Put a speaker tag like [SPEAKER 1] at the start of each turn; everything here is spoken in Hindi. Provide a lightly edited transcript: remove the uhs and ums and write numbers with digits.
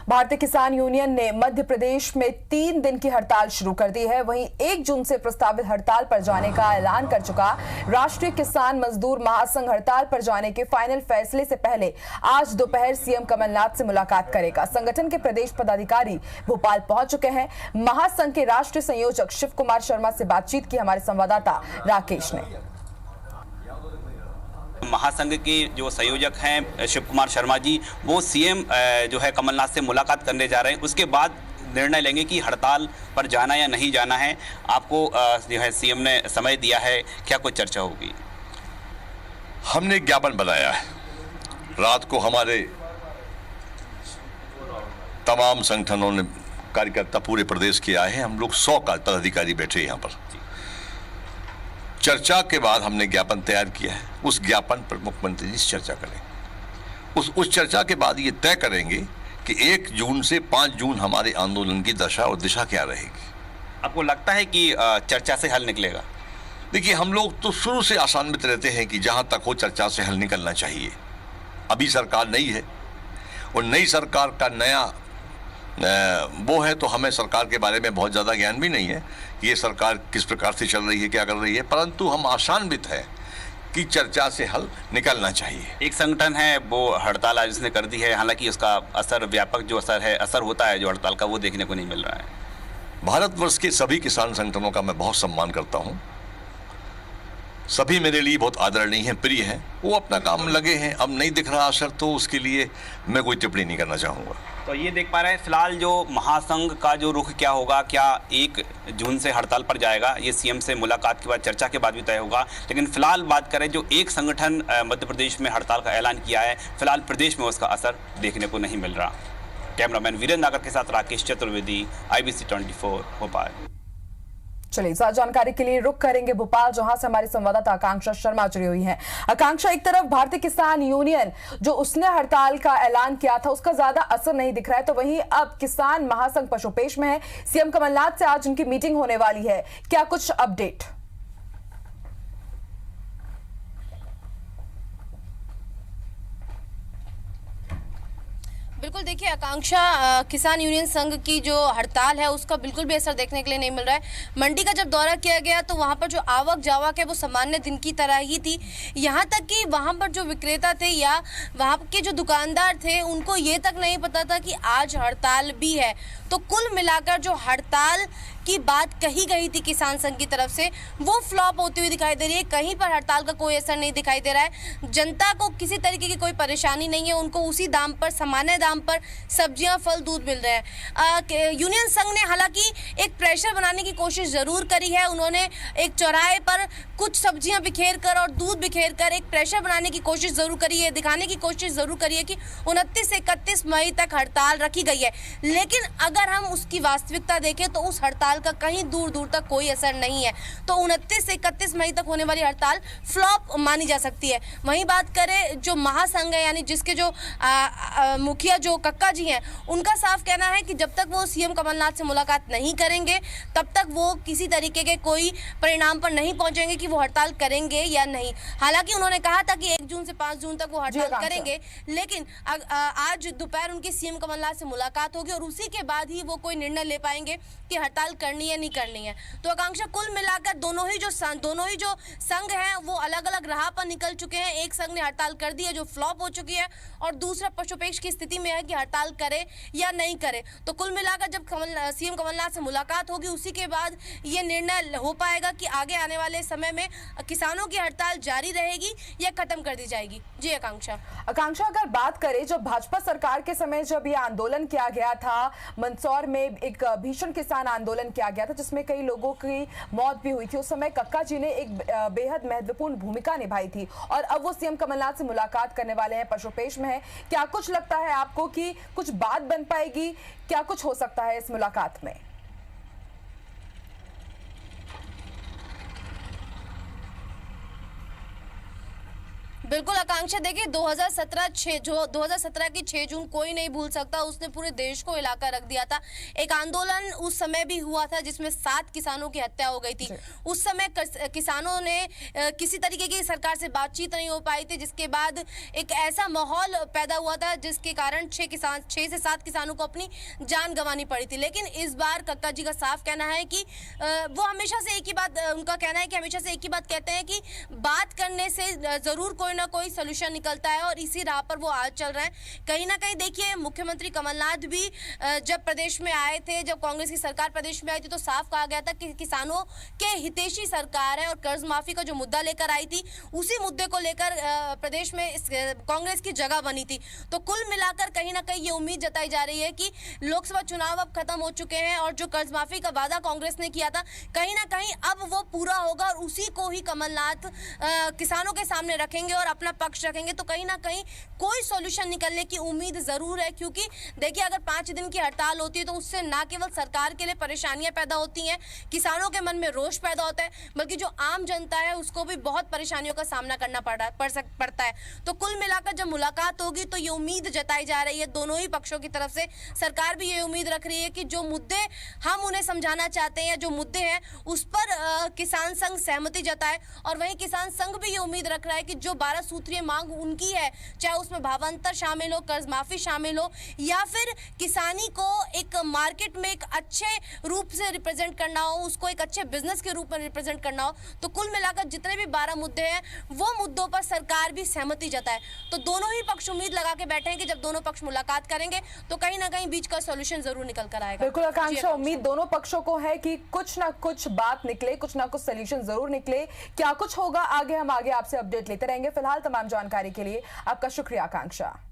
[SPEAKER 1] भारतीय किसान यूनियन ने मध्य प्रदेश में 3 दिन की हड़ताल शुरू कर दी है। वहीं 1 जून से प्रस्तावित हड़ताल पर जाने का ऐलान कर चुका राष्ट्रीय किसान मजदूर महासंघ हड़ताल पर जाने के फाइनल फैसले से पहले आज दोपहर सीएम कमलनाथ से मुलाकात करेगा। संगठन के प्रदेश पदाधिकारी भोपाल पहुंच चुके हैं। महासंघ के राष्ट्रीय संयोजक शिव कुमार शर्मा से बातचीत की हमारे संवाददाता राकेश ने।
[SPEAKER 2] महासंघ के जो संयोजक हैं शिव कुमार शर्मा जी, वो सीएम जो है कमलनाथ से मुलाकात करने जा रहे हैं। उसके बाद निर्णय लेंगे कि हड़ताल पर जाना या नहीं जाना है। आपको जो है सीएम ने समय दिया है, क्या कोई चर्चा होगी?
[SPEAKER 3] हमने एक ज्ञापन बनाया है। रात को हमारे तमाम संगठनों ने कार्यकर्ता पूरे प्रदेश के आए हैं। हम लोग 100 पदाधिकारी बैठे यहाँ पर। चर्चा के बाद हमने ज्ञापन तैयार किया है। उस ज्ञापन पर मुख्यमंत्री जी चर्चा करेंगे। उस चर्चा के बाद ये तय करेंगे कि 1 जून से 5 जून हमारे आंदोलन की दशा और दिशा क्या रहेगी।
[SPEAKER 2] आपको लगता है कि चर्चा से हल निकलेगा?
[SPEAKER 3] देखिए, हम लोग तो शुरू से आशान्वित रहते हैं कि जहां तक हो चर्चा से हल निकलना चाहिए। अभी सरकार नई है और नई सरकार का नया वो है, तो हमें सरकार के बारे में बहुत ज़्यादा ज्ञान भी नहीं है। ये सरकार किस प्रकार से चल रही है, क्या कर रही है, परंतु हम आशान्वित हैं कि चर्चा से हल निकलना चाहिए।
[SPEAKER 2] एक संगठन है वो हड़ताल आज उसने कर दी है, हालांकि उसका असर, व्यापक जो असर होता है जो हड़ताल का, वो देखने को नहीं मिल रहा है।
[SPEAKER 3] भारतवर्ष के सभी किसान संगठनों का मैं बहुत सम्मान करता हूँ। सभी मेरे लिए बहुत आदरणीय हैं, प्रिय हैं। वो अपना काम लगे हैं। अब नहीं दिख रहा असर, तो उसके लिए मैं कोई टिप्पणी नहीं करना चाहूँगा।
[SPEAKER 2] तो ये देख पा रहे हैं फिलहाल जो महासंघ का जो रुख क्या होगा, क्या 1 जून से हड़ताल पर जाएगा, ये सीएम से मुलाकात के बाद, चर्चा के बाद भी तय होगा। लेकिन फिलहाल बात करें, जो एक संगठन मध्य प्रदेश में हड़ताल का ऐलान किया है, फिलहाल प्रदेश में उसका असर देखने को नहीं मिल रहा। कैमरामैन वीरेंद्र नागर के साथ राकेश चतुर्वेदी, IBC 24 भोपाल।
[SPEAKER 1] चलिए, ज्यादा जानकारी के लिए रुक करेंगे भोपाल, जहां से हमारी संवाददाता आकांक्षा शर्मा जुड़ी हुई हैं। आकांक्षा, एक तरफ भारतीय किसान यूनियन जो उसने हड़ताल का ऐलान किया था, उसका ज्यादा असर नहीं दिख रहा है, तो वहीं अब किसान महासंघ पशुपेश में है। सीएम कमलनाथ से आज उनकी मीटिंग होने वाली है, क्या कुछ अपडेट?
[SPEAKER 4] बिल्कुल, देखिए आकांक्षा, किसान यूनियन संघ की जो हड़ताल है उसका बिल्कुल भी असर देखने के लिए नहीं मिल रहा है। मंडी का जब दौरा किया गया तो वहां पर जो आवक जावक है वो सामान्य दिन की तरह ही थी। यहां तक कि वहां पर जो विक्रेता थे या वहां के जो दुकानदार थे, उनको ये तक नहीं पता था कि आज हड़ताल भी है। तो कुल मिलाकर जो हड़ताल की बात कही गई थी किसान संघ की तरफ से, वो फ्लॉप होती हुई दिखाई दे रही है। कहीं पर हड़ताल का कोई असर नहीं दिखाई दे रहा है। जनता को किसी तरीके की कोई परेशानी नहीं है, उनको उसी दाम पर, सामान्य दाम पर सब्जियां, फल, दूध मिल रहे हैं। यूनियन संघ ने हालांकि एक प्रेशर बनाने की कोशिश जरूर करी है। उन्होंने एक चौराहे पर कुछ सब्जियां बिखेर कर और दूध बिखेर कर एक प्रेशर बनाने की कोशिश जरूर करी है, दिखाने की कोशिश जरूर करी है कि 29 से 31 मई तक हड़ताल रखी गई है। लेकिन अगर हम उसकी वास्तविकता देखें तो उस हड़ताल का कहीं दूर दूर तक कोई असर नहीं है। तो 29 से 31 मई तक होने वाली हड़ताल फ्लॉप मानी जा सकती है। वहीं बात करें जो महासंघ है, यानी जिसके जो मुखिया जो कक्का जी हैं, उनका साफ कहना है कि जब तक वो सीएम कमलनाथ से मुलाकात नहीं करेंगे तब तक वो किसी तरीके के कोई परिणाम पर नहीं पहुंचेंगे कि वो हड़ताल करेंगे या नहीं। हालांकि उन्होंने कहा था कि 1 जून से 5 जून तक वो हड़ताल करेंगे, लेकिन आज दोपहर उनकी सीएम कमलनाथ से मुलाकात होगी और उसी के बाद ही वो कोई निर्णय ले पाएंगे कि हड़ताल करनी है नहीं करनी है। तो आकांक्षा, कुल मिलाकर दोनों ही जो संघ हैं वो अलग अलग राह पर निकल चुके हैं। एक संघ ने हड़ताल कर दी है जो फ्लॉप हो चुकी है, और दूसरा पशुपेश की स्थिति में है कि हड़ताल करे या नहीं करे। तो कुल मिलाकर जब सीएम कमलनाथ से मुलाकात होगी उसी के बाद ये निर्णय हो पाएगा कि आगे आने वाले समय में किसानों की हड़ताल जारी रहेगी या खत्म कर दी जाएगी। जी आकांक्षा,
[SPEAKER 1] अगर बात करें, जब भाजपा सरकार के समय जब ये आंदोलन किया गया था, मंदसौर में एक भीषण किसान आंदोलन किया गया था जिसमें कई लोगों की मौत भी हुई थी। उस समय कक्का जी ने एक बेहद महत्वपूर्ण भूमिका निभाई थी, और अब वो सीएम कमलनाथ से मुलाकात करने वाले हैं, पशुपेश में है। क्या कुछ लगता है आपको कि कुछ बात बन पाएगी? क्या कुछ हो सकता है इस मुलाकात में?
[SPEAKER 4] बिल्कुल आकांक्षा, देखिए 2017 की 6 जून कोई नहीं भूल सकता, उसने पूरे देश को हिलाकर रख दिया था। एक आंदोलन उस समय भी हुआ था जिसमें 7 किसानों की हत्या हो गई थी। उस समय किसानों ने किसी तरीके की सरकार से बातचीत नहीं हो पाई थी, जिसके बाद एक ऐसा माहौल पैदा हुआ था जिसके कारण 6 से 7 किसानों को अपनी जान गंवानी पड़ी थी। लेकिन इस बार कक्का जी का साफ कहना है कि वो हमेशा से एक ही बात, उनका कहना है कि हमेशा से एक ही बात कहते हैं कि बात करने से जरूर कोई ना कोई सोल्यूशन निकलता है, और इसी राह पर वो आज चल रहे हैं। कहीं ना कहीं देखिए, मुख्यमंत्री कमलनाथ भी जब प्रदेश में आए थे, जब कांग्रेस की सरकार प्रदेश में आई थी, तो साफ कहा गया था कि किसानों के हितैषी सरकार है, और कर्ज माफी का जो मुद्दा लेकर आई थी, उसी मुद्दे को लेकर प्रदेश में कांग्रेस की जगह बनी थी। तो कुल मिलाकर कहीं ना कहीं ये उम्मीद जताई जा रही है कि लोकसभा चुनाव अब खत्म हो चुके हैं, और जो कर्ज माफी का वादा कांग्रेस ने किया था, कहीं ना कहीं अब वो पूरा होगा, और उसी को ही कमलनाथ किसानों के सामने रखेंगे और अपना पक्ष रखेंगे। तो कहीं ना कहीं कोई सॉल्यूशन निकलने की उम्मीद जरूर है, क्योंकि देखिए, अगर 5 दिन की हड़ताल होती है तो उससे ना केवल सरकार के लिए परेशानियां पैदा होती हैं, किसानों के मन में रोष पैदा होता है, बल्कि जो आम जनता है उसको भी बहुत परेशानियों का सामना करना पड़ता है। तो कुल मिलाकर जब मुलाकात होगी तो ये उम्मीद जताई जा रही है दोनों ही पक्षों की तरफ से। सरकार भी ये उम्मीद रख रही है कि जो मुद्दे हम उन्हें समझाना चाहते हैं, जो मुद्दे हैं उस पर किसान संघ सहमति जताए, और वहीं किसान संघ भी ये उम्मीद रख रहा है कि जो 12 सूत्रीय मांग उनकी है, चाहे उसमें भावांतर शामिल हो, कर्ज माफी शामिल हो, या फिर किसानी को एक मार्केट में एक अच्छे रूप से रिप्रेजेंट करना हो, उसको एक अच्छे बिजनेस के रूप में रिप्रेजेंट करना हो, तो कुल मिलाकर जितने भी 12 मुद्दे हैं वो मुद्दों पर सरकार भी सहमति जताए। तो दोनों ही पक्ष उम्मीद लगा के बैठे हैं कि जब दोनों पक्ष मुलाकात करेंगे तो कहीं ना कहीं बीच का सॉल्यूशन जरूर निकल कर आएगा।
[SPEAKER 1] बिल्कुल आकांक्षा, उम्मीद दोनों पक्षों को है कि कुछ ना कुछ बात निकले, कुछ ना कुछ सॉल्यूशन जरूर निकले। क्या कुछ होगा आगे, हम आगे आपसे अपडेट लेते रहेंगे। फिलहाल तमाम जानकारी के लिए आपका शुक्रिया आकांक्षा।